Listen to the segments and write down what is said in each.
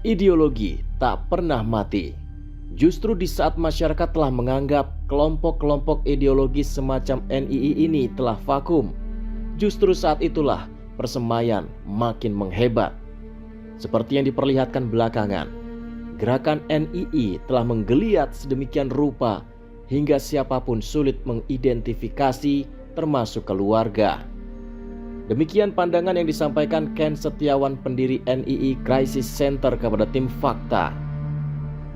Ideologi tak pernah mati. Justru di saat masyarakat telah menganggap kelompok-kelompok ideologis semacam NII ini telah vakum, justru saat itulah persemaian makin menghebat. Seperti yang diperlihatkan belakangan, gerakan NII telah menggeliat sedemikian rupa hingga siapapun sulit mengidentifikasi termasuk keluarga. Demikian pandangan yang disampaikan Ken Setiawan, pendiri NII Crisis Center kepada tim Fakta.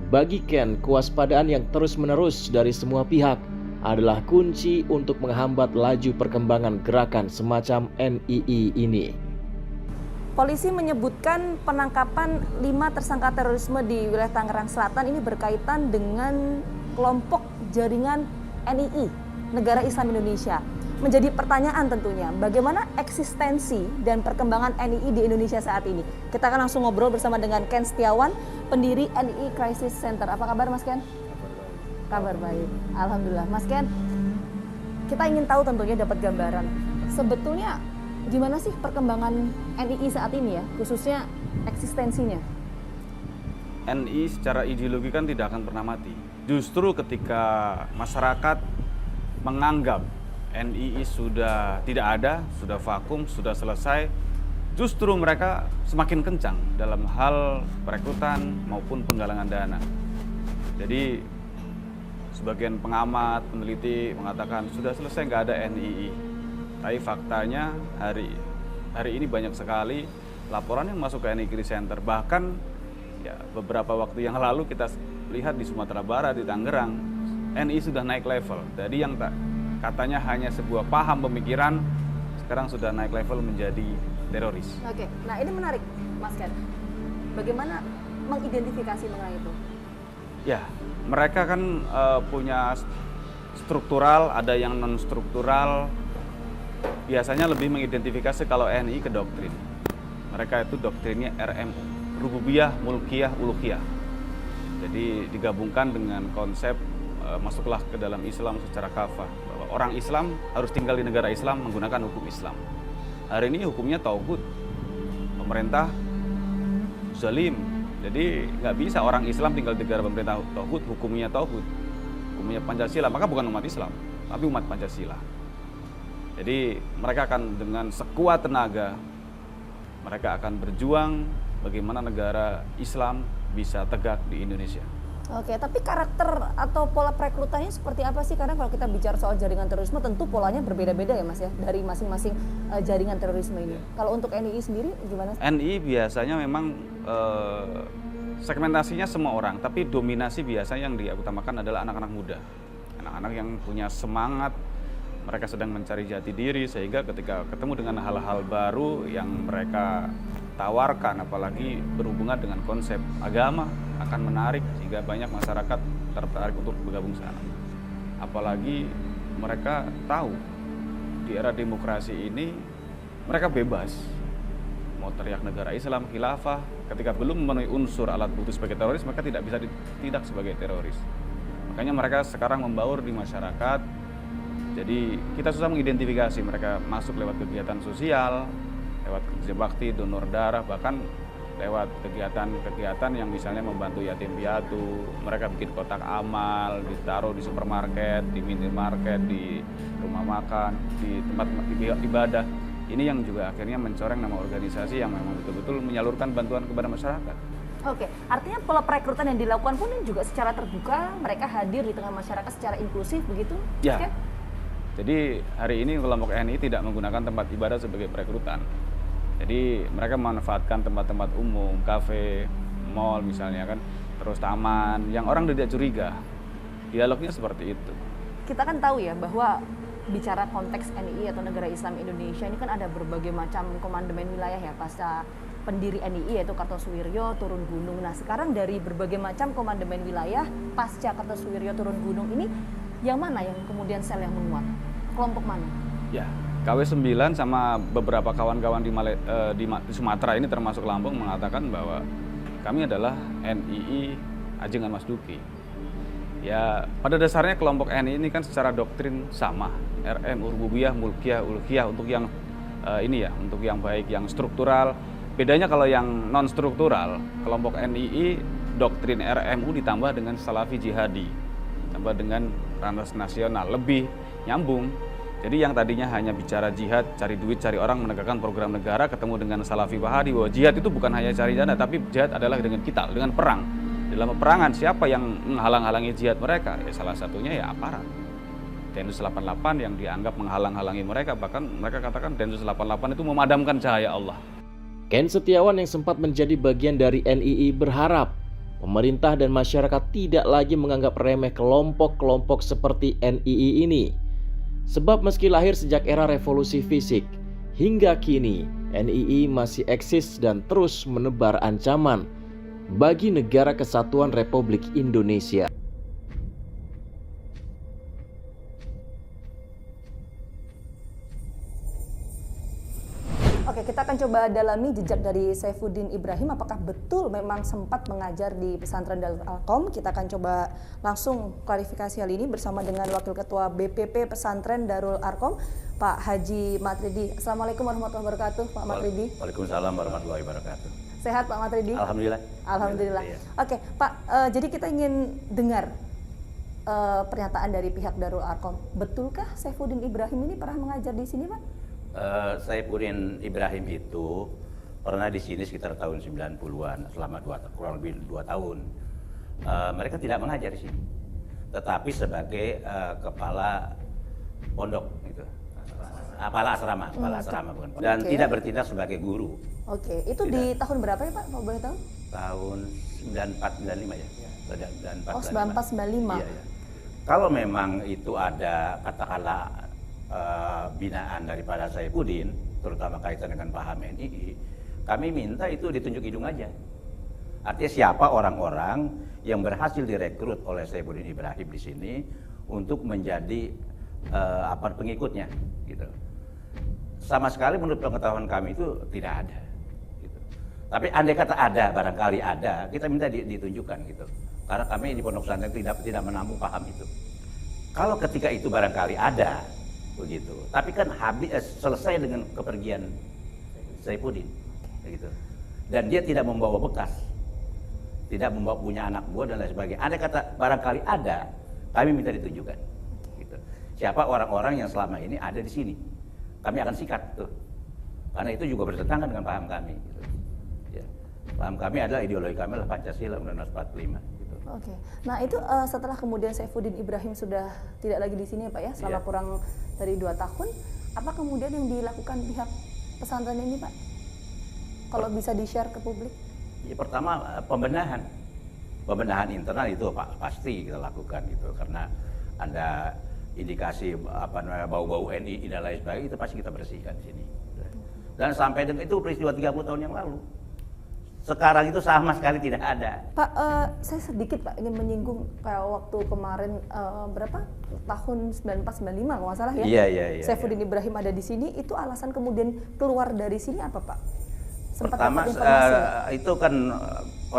Bagi Ken, kewaspadaan yang terus-menerus dari semua pihak adalah kunci untuk menghambat laju perkembangan gerakan semacam NII ini. Polisi menyebutkan penangkapan 5 tersangka terorisme di wilayah Tangerang Selatan ini berkaitan dengan kelompok jaringan NII, Negara Islam Indonesia. Menjadi pertanyaan tentunya, bagaimana eksistensi dan perkembangan NII di Indonesia saat ini? Kita akan langsung ngobrol bersama dengan Ken Setiawan, pendiri NII Crisis Center. Apa kabar Mas Ken? Kabar baik, Alhamdulillah. Mas Ken, kita ingin tahu tentunya dapat gambaran. Sebetulnya gimana sih perkembangan NII saat ini ya, khususnya eksistensinya? NII secara ideologi kan tidak akan pernah mati. Justru ketika masyarakat menganggap NII sudah tidak ada, sudah vakum, sudah selesai, justru mereka semakin kencang dalam hal perekrutan maupun penggalangan dana. Jadi sebagian pengamat, peneliti mengatakan sudah selesai, nggak ada NII. Tapi faktanya hari ini banyak sekali laporan yang masuk ke NII Crisis Center. Bahkan ya, beberapa waktu yang lalu kita lihat di Sumatera Barat, di Tangerang, NII sudah naik level. Jadi yang katanya hanya sebuah paham pemikiran, sekarang sudah naik level menjadi teroris. Oke, nah ini menarik Mas Ken. Bagaimana mengidentifikasi mengenai itu? Ya, mereka kan punya struktural, ada yang non struktural. Biasanya lebih mengidentifikasi kalau NII ke doktrin. Mereka itu doktrinnya RMU, Rububiyah, Mulkiyah, Uluhiyah. Jadi digabungkan dengan konsep masuklah ke dalam Islam secara kafah, bahwa orang Islam harus tinggal di negara Islam menggunakan hukum Islam. Hari ini hukumnya tauhid, pemerintah zalim. Jadi nggak bisa orang Islam tinggal di negara pemerintah tauhid, hukumnya Pancasila. Maka bukan umat Islam, tapi umat Pancasila. Jadi mereka akan dengan sekuat tenaga, mereka akan berjuang bagaimana negara Islam bisa tegak di Indonesia. Oke, tapi karakter atau pola perekrutannya seperti apa sih? Karena kalau kita bicara soal jaringan terorisme tentu polanya berbeda-beda ya Mas ya, dari masing-masing jaringan terorisme ini. Kalau untuk NII sendiri gimana? NII biasanya memang segmentasinya semua orang, tapi dominasi biasanya yang diutamakan adalah anak-anak muda. Anak-anak yang punya semangat, mereka sedang mencari jati diri, sehingga ketika ketemu dengan hal-hal baru yang mereka tawarkan, apalagi berhubungan dengan konsep agama, akan menarik sehingga banyak masyarakat tertarik untuk bergabung sana. Apalagi mereka tahu di era demokrasi ini mereka bebas mau teriak negara Islam, khilafah, ketika belum memenuhi unsur alat bukti sebagai teroris, maka tidak bisa ditindak sebagai teroris. Makanya mereka sekarang membaur di masyarakat. Jadi kita susah mengidentifikasi, mereka masuk lewat kegiatan sosial, lewat kerja bakti, donor darah, bahkan lewat kegiatan-kegiatan yang misalnya membantu yatim piatu. Mereka bikin kotak amal, ditaruh di supermarket, di minimarket, di rumah makan, di tempat ibadah. Ini yang juga akhirnya mencoreng nama organisasi yang memang betul-betul menyalurkan bantuan kepada masyarakat. Oke, artinya pola perekrutan yang dilakukan pun juga secara terbuka, mereka hadir di tengah masyarakat secara inklusif begitu? Ya. Oke? Jadi hari ini kelompok NII tidak menggunakan tempat ibadah sebagai perekrutan. Jadi mereka memanfaatkan tempat-tempat umum, kafe, mall misalnya kan, terus taman, yang orang tidak curiga. Dialognya seperti itu. Kita kan tahu ya bahwa bicara konteks NII atau Negara Islam Indonesia ini kan ada berbagai macam komandemen wilayah ya, pasca pendiri NII yaitu Kartosuwiryo turun gunung. Nah sekarang dari berbagai macam komandemen wilayah pasca Kartosuwiryo turun gunung ini, yang mana yang kemudian sel yang menguat? Kelompok mana? Ya, KW9 sama beberapa kawan-kawan di Sumatera ini termasuk Lampung mengatakan bahwa kami adalah NII Ajengan Mas Duki. Ya, pada dasarnya kelompok NII ini kan secara doktrin sama, RMU, Rububiyah, Mulkiyah, Uluhiyah, untuk yang ini ya, untuk yang baik, yang struktural, Bedanya kalau yang non struktural, kelompok NII doktrin RMU ditambah dengan Salafi Jihadi, ditambah dengan transnasional, lebih nyambung. Jadi yang tadinya hanya bicara jihad, cari duit, cari orang, menegakkan program negara, ketemu dengan Salafi Wahhabi bahwa jihad itu bukan hanya cari dana, tapi jihad adalah dengan kita, dengan perang. Dalam peperangan siapa yang menghalang-halangi jihad mereka? Ya salah satunya ya aparat. Densus 88 yang dianggap menghalang-halangi mereka, bahkan mereka katakan Densus 88 itu memadamkan cahaya Allah. Ken Setiawan yang sempat menjadi bagian dari NII berharap pemerintah dan masyarakat tidak lagi menganggap remeh kelompok-kelompok seperti NII ini. Sebab meski lahir sejak era revolusi fisik, hingga kini NII masih eksis dan terus menebar ancaman bagi negara kesatuan Republik Indonesia. Oke, kita akan coba dalami jejak dari Saifuddin Ibrahim. Apakah betul memang sempat mengajar di pesantren Darul Arqam? Kita akan coba langsung klarifikasi hal ini bersama dengan Wakil Ketua BPP Pesantren Darul Arqam, Pak Haji Matridi. Assalamualaikum warahmatullahi wabarakatuh, Pak Matridi. Waalaikumsalam warahmatullahi wabarakatuh. Sehat Pak Matridi? Alhamdulillah. Alhamdulillah. Iya. Oke, Pak. Jadi kita ingin dengar pernyataan dari pihak Darul Arqam. Betulkah Saifuddin Ibrahim ini pernah mengajar di sini, Pak? Saifuddin Ibrahim itu pernah di sini sekitar tahun 90-an, selama kurang lebih 2 tahun. Mereka tidak mengajar di sini, tetapi sebagai kepala pondok gitu. Kepala asrama bukan. Dan tidak bertindak sebagai guru. Oke, itu di tahun berapa ya Pak, kalau boleh tahu? Tahun 94-95 ya. 94-95. Oh, 94-95. Iya, iya. Kalau memang itu ada katakanlah binaan daripada Saifuddin, terutama kaitan dengan paham NII, kami minta itu ditunjuk hidung aja. Artinya siapa orang-orang yang berhasil direkrut oleh Saifuddin Ibrahim di sini untuk menjadi pengikutnya, gitu. Sama sekali menurut pengetahuan kami itu tidak ada. Gitu. Tapi andai kata ada, barangkali ada, kita minta ditunjukkan gitu. Karena kami di pondok pesantren tidak menampung paham itu. Kalau ketika itu barangkali ada, begitu. Tapi kan selesai dengan kepergian Saifuddin, begitu. Dan dia tidak membawa bekas, tidak membawa punya anak buah dan lain sebagainya. Andai kata barangkali ada, kami minta ditunjukkan. Gitu. Siapa orang-orang yang selama ini ada di sini? Kami akan sikat tuh, karena itu juga bertentangan dengan paham kami. Gitu. Ya. Paham kami adalah ideologi kami adalah Pancasila Undang-Undang 45. Oke, nah itu setelah kemudian Saifuddin Ibrahim sudah tidak lagi di sini ya Pak ya, selama kurang dari 2 tahun, apa kemudian yang dilakukan pihak pesantren ini Pak? Kalau bisa di-share ke publik? Ya, pertama pembenahan internal itu Pak pasti kita lakukan gitu, karena ada indikasi bau-bau NII dan lain sebagainya, itu pasti kita bersihkan di sini. Dan sampai dengan itu peristiwa 30 tahun yang lalu. Sekarang itu sama sekali tidak ada. Pak, saya sedikit Pak ingin menyinggung kayak waktu kemarin berapa tahun 94-95 kalau nggak salah ya. Iya. Saifuddin Ibrahim ada di sini, itu alasan kemudian keluar dari sini apa Pak? Sempat pertama dapat informasi itu kan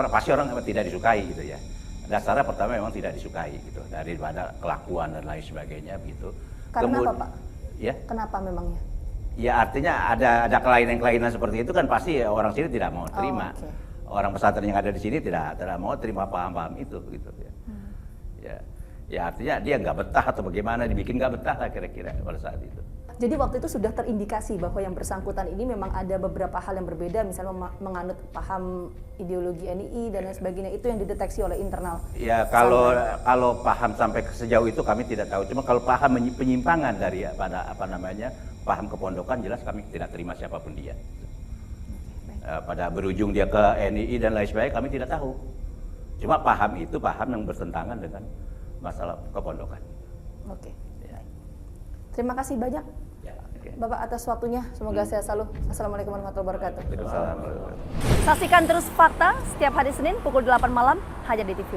pasti orang tidak disukai gitu ya. Dasarnya pertama memang tidak disukai gitu daripada kelakuan dan lain sebagainya begitu. Karena apa Pak? Ya. Kenapa memangnya? Ya artinya ada kelainan-kelainan seperti itu kan pasti orang sini tidak mau terima. Okay. Orang pesantren yang ada di sini tidak mau terima paham-paham itu gitu ya. Ya artinya dia nggak betah atau bagaimana, dibikin nggak betah lah kira-kira pada saat itu. Jadi waktu itu sudah terindikasi bahwa yang bersangkutan ini memang ada beberapa hal yang berbeda, misalnya menganut paham ideologi NII dan lain sebagainya, itu yang dideteksi oleh internal. Ya kalau paham sampai sejauh itu kami tidak tahu. Cuma kalau paham penyimpangan dari paham kepondokan, jelas kami tidak terima siapapun dia. Pada berujung dia ke NII dan lain sebagainya kami tidak tahu. Cuma paham itu paham yang bertentangan dengan masalah kepondokan. Oke. Terima kasih banyak Bapak atas waktunya. Semoga sehat selalu. Assalamualaikum warahmatullahi wabarakatuh. Waalaikumsalam. Saksikan terus Fakta setiap hari Senin pukul 8 malam hanya di TV.